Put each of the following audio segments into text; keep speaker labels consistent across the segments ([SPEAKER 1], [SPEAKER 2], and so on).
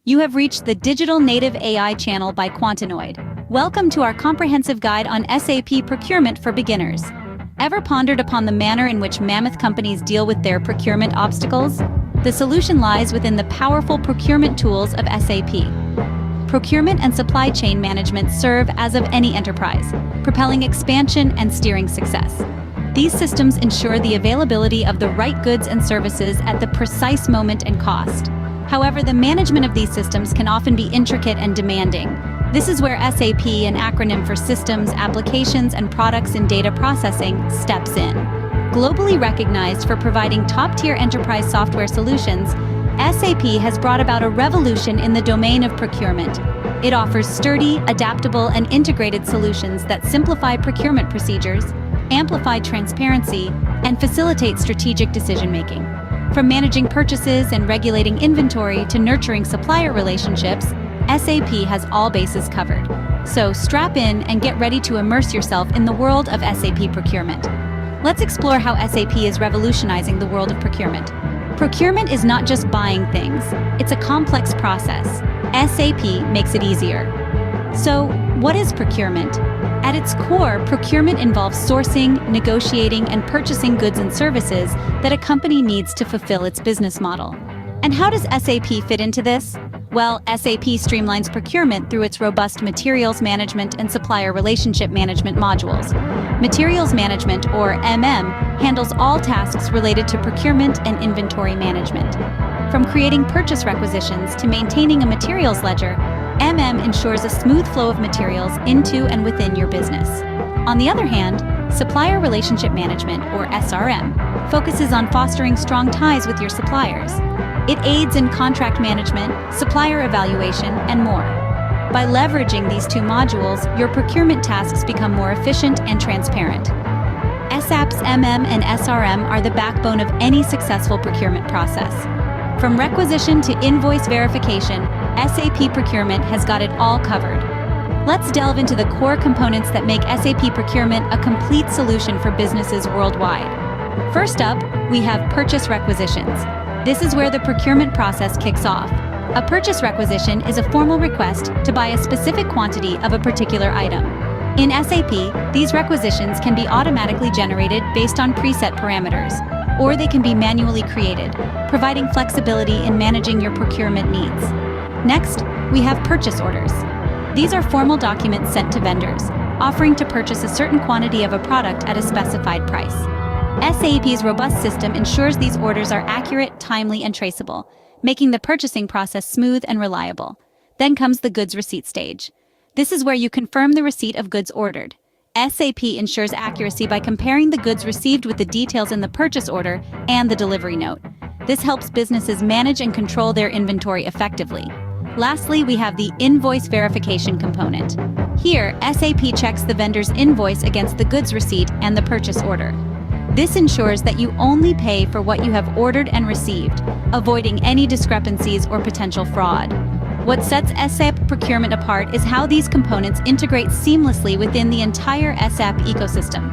[SPEAKER 1] You have reached the Digital Native AI channel by Quantinoid. Welcome to our comprehensive guide on SAP Procurement for Beginners. Ever pondered upon the manner in which mammoth companies deal with their procurement obstacles? The solution lies within the powerful procurement tools of SAP. Procurement and supply chain management serve as of any enterprise, propelling expansion and steering success. These systems ensure the availability of the right goods and services at the precise moment and cost. However, the management of these systems can often be intricate and demanding. This is where SAP, an acronym for Systems, Applications, and Products in Data Processing, steps in. Globally recognized for providing top-tier enterprise software solutions, SAP has brought about a revolution in the domain of procurement. It offers sturdy, adaptable, and integrated solutions that simplify procurement procedures, amplify transparency, and facilitate strategic decision-making. From managing purchases and regulating inventory to nurturing supplier relationships, SAP has all bases covered. So strap in and get ready to immerse yourself in the world of SAP procurement. Let's explore how SAP is revolutionizing the world of procurement. Procurement is not just buying things, it's a complex process. SAP makes it easier. So, what is procurement? At its core, procurement involves sourcing, negotiating, and purchasing goods and services that a company needs to fulfill its business model. And how does SAP fit into this? Well, SAP streamlines procurement through its robust Materials Management and Supplier Relationship Management modules. Materials Management, or MM, handles all tasks related to procurement and inventory management. From creating purchase requisitions to maintaining a materials ledger, MM ensures a smooth flow of materials into and within your business. On the other hand, Supplier Relationship Management, or SRM, focuses on fostering strong ties with your suppliers. It aids in contract management, supplier evaluation, and more. By leveraging these two modules, your procurement tasks become more efficient and transparent. SAP's MM and SRM are the backbone of any successful procurement process. From requisition to invoice verification, SAP Procurement has got it all covered. Let's delve into the core components that make SAP Procurement a complete solution for businesses worldwide. First up, we have purchase requisitions. This is where the procurement process kicks off. A purchase requisition is a formal request to buy a specific quantity of a particular item. In SAP, these requisitions can be automatically generated based on preset parameters, or they can be manually created, providing flexibility in managing your procurement needs. Next, we have purchase orders. These are formal documents sent to vendors, offering to purchase a certain quantity of a product at a specified price. SAP's robust system ensures these orders are accurate, timely, and traceable, making the purchasing process smooth and reliable. Then comes the goods receipt stage. This is where you confirm the receipt of goods ordered. SAP ensures accuracy by comparing the goods received with the details in the purchase order and the delivery note. This helps businesses manage and control their inventory effectively. Lastly, we have the invoice verification component. Here, SAP checks the vendor's invoice against the goods receipt and the purchase order. This ensures that you only pay for what you have ordered and received, avoiding any discrepancies or potential fraud. What sets SAP Procurement apart is how these components integrate seamlessly within the entire SAP ecosystem.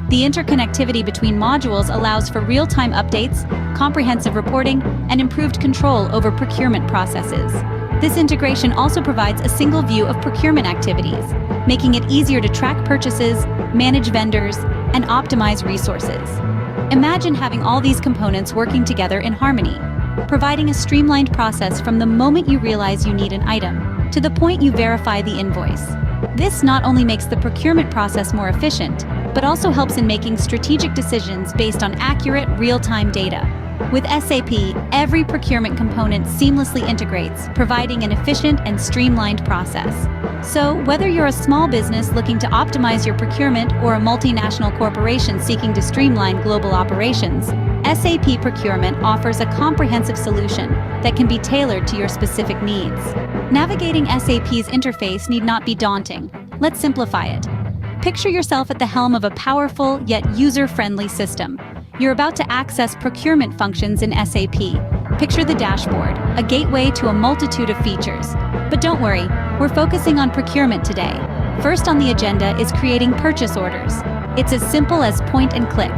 [SPEAKER 1] The interconnectivity between modules allows for real-time updates, comprehensive reporting, and improved control over procurement processes. This integration also provides a single view of procurement activities, making it easier to track purchases, manage vendors, and optimize resources. Imagine having all these components working together in harmony, providing a streamlined process from the moment you realize you need an item to the point you verify the invoice. This not only makes the procurement process more efficient, but also helps in making strategic decisions based on accurate, real-time data. With SAP, every procurement component seamlessly integrates, providing an efficient and streamlined process. So, whether you're a small business looking to optimize your procurement or a multinational corporation seeking to streamline global operations, SAP Procurement offers a comprehensive solution that can be tailored to your specific needs. Navigating SAP's interface need not be daunting. Let's simplify it. Picture yourself at the helm of a powerful yet user-friendly system. You're about to access procurement functions in SAP. Picture the dashboard, a gateway to a multitude of features. But don't worry, we're focusing on procurement today. First on the agenda is creating purchase orders. It's as simple as point and click.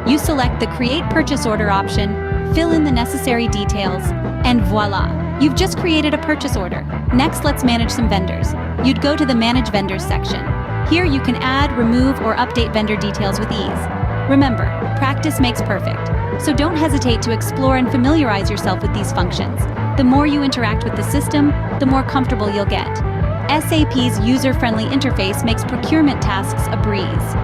[SPEAKER 1] You select the Create Purchase Order option, fill in the necessary details, and voila! You've just created a purchase order. Next, let's manage some vendors. You'd go to the Manage Vendors section. Here you can add, remove, or update vendor details with ease. Remember, practice makes perfect, so don't hesitate to explore and familiarize yourself with these functions. The more you interact with the system, the more comfortable you'll get. SAP's user-friendly interface makes procurement tasks a breeze.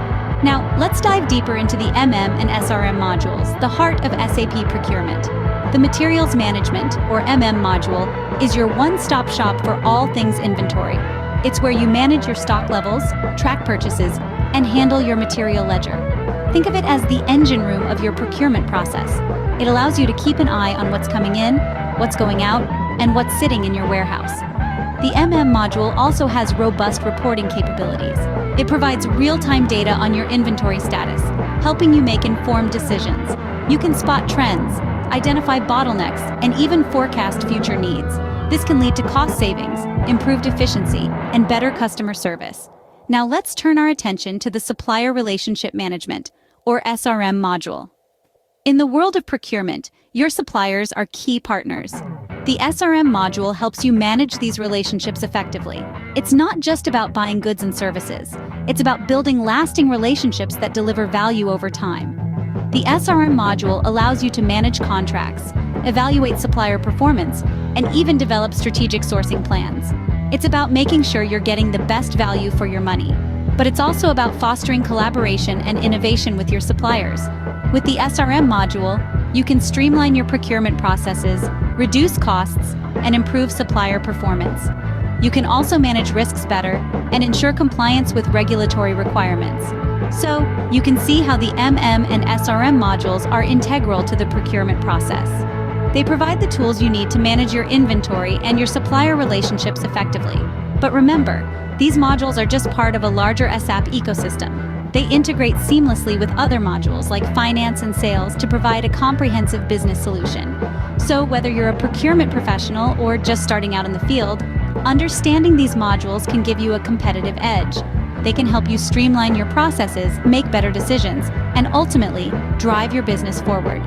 [SPEAKER 1] Now, let's dive deeper into the MM and SRM modules, the heart of SAP Procurement. The Materials Management, or MM module, is your one-stop shop for all things inventory. It's where you manage your stock levels, track purchases, and handle your material ledger. Think of it as the engine room of your procurement process. It allows you to keep an eye on what's coming in, what's going out, and what's sitting in your warehouse. The MM module also has robust reporting capabilities. It provides real-time data on your inventory status, helping you make informed decisions. You can spot trends, identify bottlenecks, and even forecast future needs. This can lead to cost savings, improved efficiency, and better customer service. Now let's turn our attention to the Supplier Relationship Management, or SRM module. In the world of procurement, your suppliers are key partners. The SRM module helps you manage these relationships effectively. It's not just about buying goods and services. It's about building lasting relationships that deliver value over time. The SRM module allows you to manage contracts, evaluate supplier performance, and even develop strategic sourcing plans. It's about making sure you're getting the best value for your money. But it's also about fostering collaboration and innovation with your suppliers. With the SRM module, you can streamline your procurement processes, reduce costs, and improve supplier performance. You can also manage risks better and ensure compliance with regulatory requirements. So, you can see how the MM and SRM modules are integral to the procurement process. They provide the tools you need to manage your inventory and your supplier relationships effectively. But remember, these modules are just part of a larger SAP ecosystem. They integrate seamlessly with other modules like finance and sales to provide a comprehensive business solution. So whether you're a procurement professional or just starting out in the field, understanding these modules can give you a competitive edge. They can help you streamline your processes, make better decisions, and ultimately drive your business forward.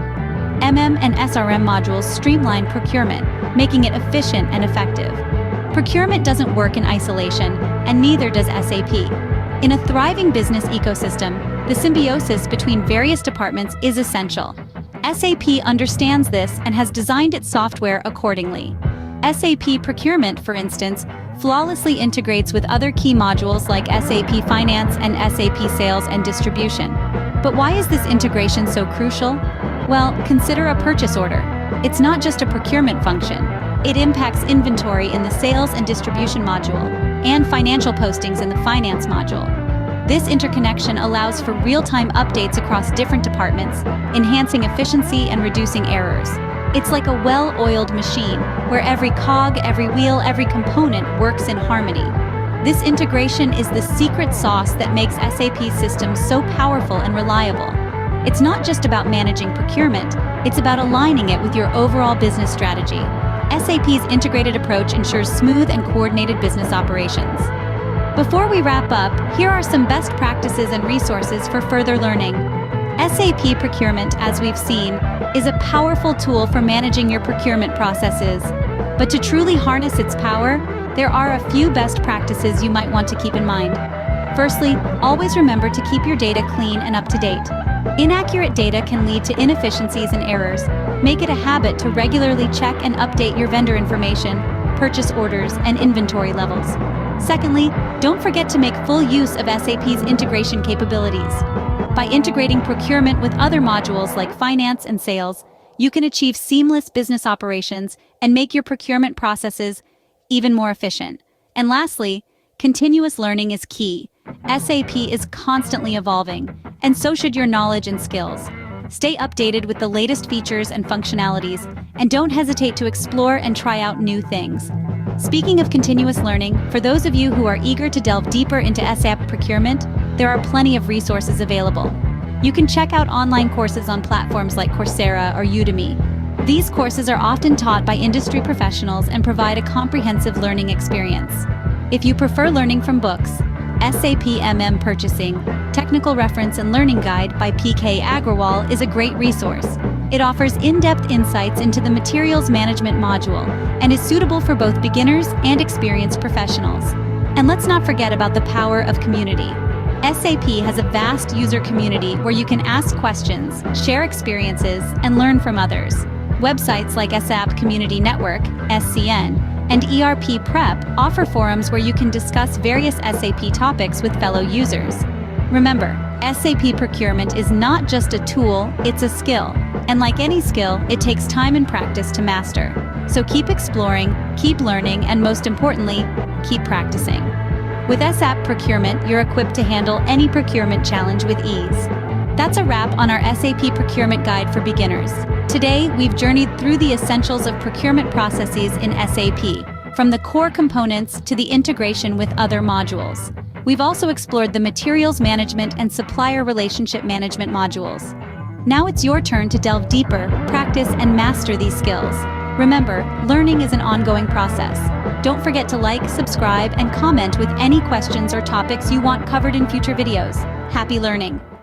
[SPEAKER 1] MM and SRM modules streamline procurement, making it efficient and effective. Procurement doesn't work in isolation, and neither does SAP. In a thriving business ecosystem, the symbiosis between various departments is essential. SAP understands this and has designed its software accordingly. SAP Procurement, for instance, flawlessly integrates with other key modules like SAP Finance and SAP Sales and Distribution. But why is this integration so crucial? Well, consider a purchase order. It's not just a procurement function. It impacts inventory in the Sales and Distribution module and financial postings in the Finance module. This interconnection allows for real-time updates across different departments, enhancing efficiency and reducing errors. It's like a well-oiled machine, where every cog, every wheel, every component works in harmony. This integration is the secret sauce that makes SAP's systems so powerful and reliable. It's not just about managing procurement, it's about aligning it with your overall business strategy. SAP's integrated approach ensures smooth and coordinated business operations. Before we wrap up, here are some best practices and resources for further learning. SAP Procurement, as we've seen, is a powerful tool for managing your procurement processes. But to truly harness its power, there are a few best practices you might want to keep in mind. Firstly, always remember to keep your data clean and up to date. Inaccurate data can lead to inefficiencies and errors. Make it a habit to regularly check and update your vendor information, purchase orders, and inventory levels. Secondly, don't forget to make full use of SAP's integration capabilities. By integrating procurement with other modules like finance and sales, you can achieve seamless business operations and make your procurement processes even more efficient. And lastly, continuous learning is key. SAP is constantly evolving, and so should your knowledge and skills. Stay updated with the latest features and functionalities, and don't hesitate to explore and try out new things. Speaking of continuous learning, for those of you who are eager to delve deeper into SAP procurement, there are plenty of resources available. You can check out online courses on platforms like Coursera or Udemy. These courses are often taught by industry professionals and provide a comprehensive learning experience. If you prefer learning from books, SAP MM Purchasing, Technical Reference and Learning Guide by PK Agrawal is a great resource. It offers in-depth insights into the Materials Management module and is suitable for both beginners and experienced professionals. And let's not forget about the power of community. SAP has a vast user community where you can ask questions, share experiences, and learn from others. Websites like SAP Community Network, SCN, and ERP Prep offer forums where you can discuss various SAP topics with fellow users. Remember, SAP Procurement is not just a tool, it's a skill. And like any skill, it takes time and practice to master. So keep exploring, keep learning, and most importantly, keep practicing. With SAP Procurement, you're equipped to handle any procurement challenge with ease. That's a wrap on our SAP Procurement Guide for beginners. Today, we've journeyed through the essentials of procurement processes in SAP, from the core components to the integration with other modules. We've also explored the Materials Management and Supplier Relationship Management modules. Now it's your turn to delve deeper, practice, and master these skills. Remember, learning is an ongoing process. Don't forget to like, subscribe, and comment with any questions or topics you want covered in future videos. Happy learning!